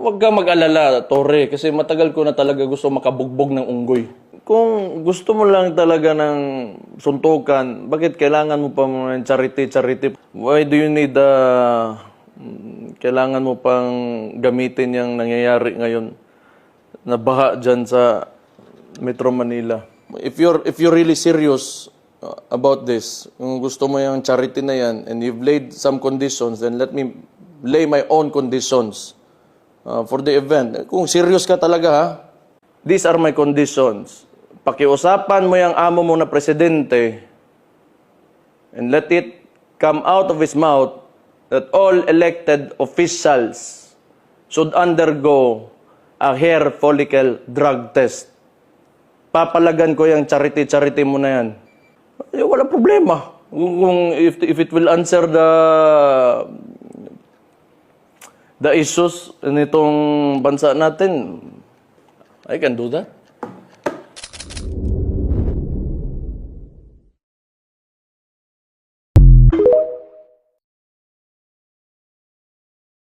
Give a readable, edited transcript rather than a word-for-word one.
Huwag ka mag-alala, Tore, kasi matagal ko na talaga gusto makabugbog ng unggoy. Kung gusto mo lang talaga ng suntukan, bakit kailangan mo pa ng charity? Why do you need kailangan mo pang gamitin yung nangyayari ngayon na baha dyan sa Metro Manila? If you're really serious about this, kung gusto mo yung charity na yan, and you've laid some conditions, then let me lay my own conditions for the event. Kung serious ka talaga, ha? These are my conditions. Pakiusapan mo yung amo mo na presidente and let it come out of his mouth that all elected officials should undergo a hair follicle drug test. Papalagan ko yung charity mo na yan. Walang problema. If it will answer the issues nitong bansa natin, I can do that.